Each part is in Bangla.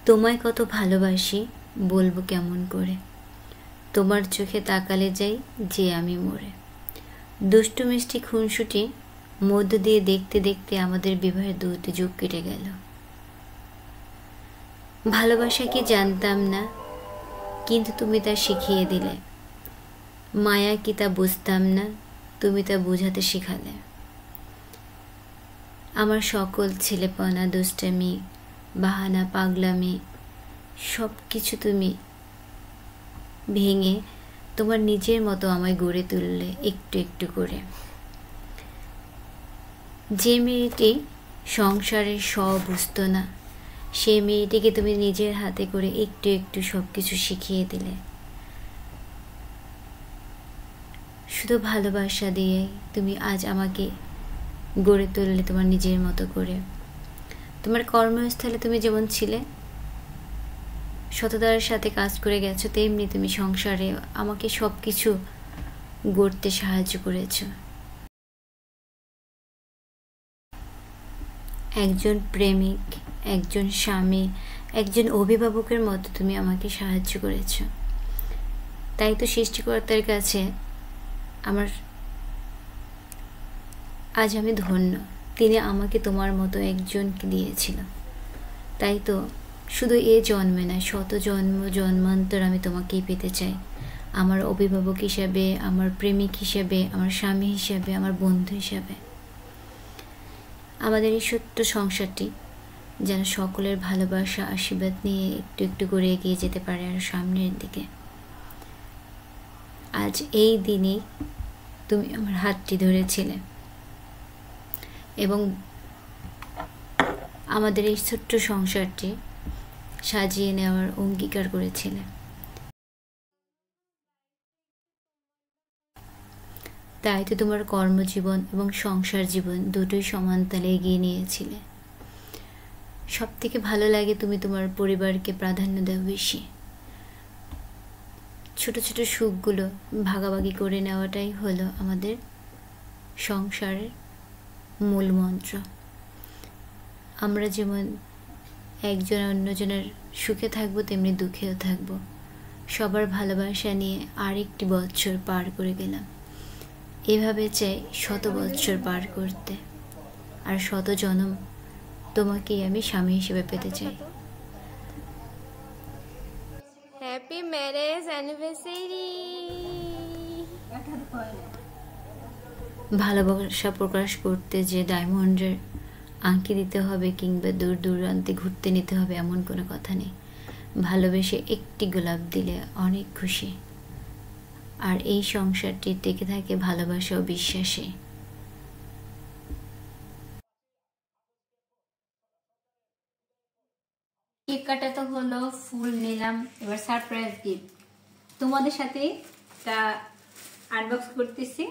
তোমায় কত ভালোবাসি বলবো কেমন করে, তোমার চোখে তাকালে যাই যে আমি মরে। দুষ্টু মিষ্টি খুনসুটি মধ্য দিয়ে দেখতে দেখতে আমাদের বিবাহের 2টি যুগ কেটে গেল। ভালোবাসা কি জানতাম না, কিন্তু তুমি তা শিখিয়ে দিলে। মায়া কি তা বুঝতাম না, তুমি তা বোঝাতে শেখালে। আমার সকল ছেলেপনা, দুষ্টামি, বাহানা, পাগলামি সব কিছু তুমি ভেঙে তোমার নিজের মতো আমায় গড়ে তুললে একটু একটু করে। যে মেয়েটি সংসারের বুঝতো না, সেই মেয়েটিকে তুমি নিজের হাতে করে একটু একটু সব কিছু শিখিয়ে দিলে। শুধু ভালোবাসা দিয়ে তুমি আজ আমাকে গড়ে তুললে তোমার নিজের মতো করে। তোমার কর্মস্থলে তুমি যেমন ছিলে, সততার সাথে কাজ করে গেছো, তেমনি তুমি সংসারে আমাকে সব কিছু গড়তে সাহায্য করেছো। একজন প্রেমিক, একজন স্বামী, একজন অভিভাবকের মতো তুমি আমাকে সাহায্য করেছো। তাই তো সৃষ্টিকর্তার কাছে আজ আমি ধন্য, তিনি আমাকে তোমার মতো একজনকে দিয়েছিল। তাই তো শুধু এ জন্মে না, শত জন্ম জন্মান্তর আমি তোমাকেই পেতে চাই, আমার অভিভাবক হিসাবে, আমার প্রেমিক হিসাবে, আমার স্বামী হিসাবে, আমার বন্ধু হিসাবে। আমাদের এই ছোট্ট সংসারটি যেন সকলের ভালোবাসা, আশীর্বাদ নিয়ে একটু একটু করে এগিয়ে যেতে পারে আর সামনের দিকে। আজ এই দিনে তুমি আমার হাতটি ধরেছিলে এবং আমাদের এই ছোট্ট সংসারটি সাজিয়ে নেওয়ার অঙ্গীকার করেছিলে। তাই তো তোমার কর্মজীবন এবং সংসার জীবন দুটোই সমানতালে এগিয়ে নিয়েছিলে। সব থেকে ভালো লাগে তুমি তোমার পরিবারকে প্রাধান্য দাও বেশি। ছোট ছোট সুখগুলো ভাগাভাগি করে নেওয়াটাই হলো আমাদের সংসারের মূল মন্ত্র। আমরা যেমন একজন অন্যজনের সুখে থাকবো, তেমনি দুঃখেও থাকবো। সবার ভালোবাসা নিয়ে আরেকটি বছর পার করে গেলাম। এভাবে চাই শত বছর পার করতে, আর শত জনম তোমাকেই আমি স্বামী হিসেবে পেতে চাই। Happy marriage anniversary. ভালোবাসা প্রকাশ করতে যে ডায়মন্ডের আংটি দিতে হবে কিংবা দূর দূরান্তে ঘুরতে নিতে হবে এমন কোনো কথা নেই। ভালোবেসে একটি গোলাপ দিলে অনেক খুশি। আর এই সংসারটি টিকে থাকে ভালোবাসা ও বিশ্বাসে। কেক কাটা তো হলো, ফুল নিলাম, এবার সারপ্রাইজ গিফট তোমাদের সাথে তা আনবক্স করতেছি।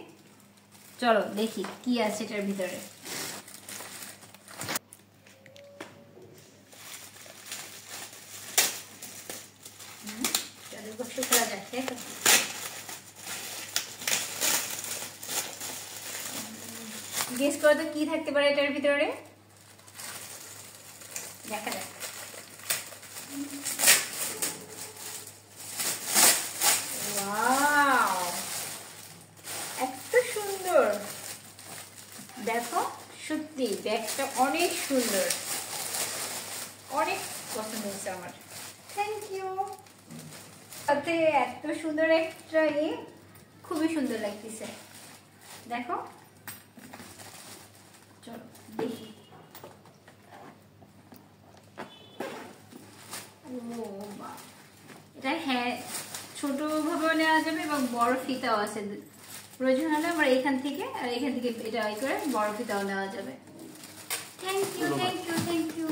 চলো দেখি কি আছে এটার ভিতরে। গেস করো তো কি থাকতে পারে এটার ভিতরে। দেখা যাক। ওয়াও, এত সুন্দর! দেখো, সত্যি ব্যাগটা অনেক সুন্দর, অনেক পছন্দ হয়েছে আমার। Thank you. সাথে এত সুন্দর একটা খুবই সুন্দর লাগতেছে। দেখো, চলো দেখি। এটা হ্যাঁ ছোট ভাবে নেওয়া যাবে এবং বড় ফিতাও আছে, প্রয়োজন হলে আমরা এখান থেকে আর এখান থেকে এটা করে বড় ফিতাও নেওয়া যাবে। Thank you, thank you, thank you.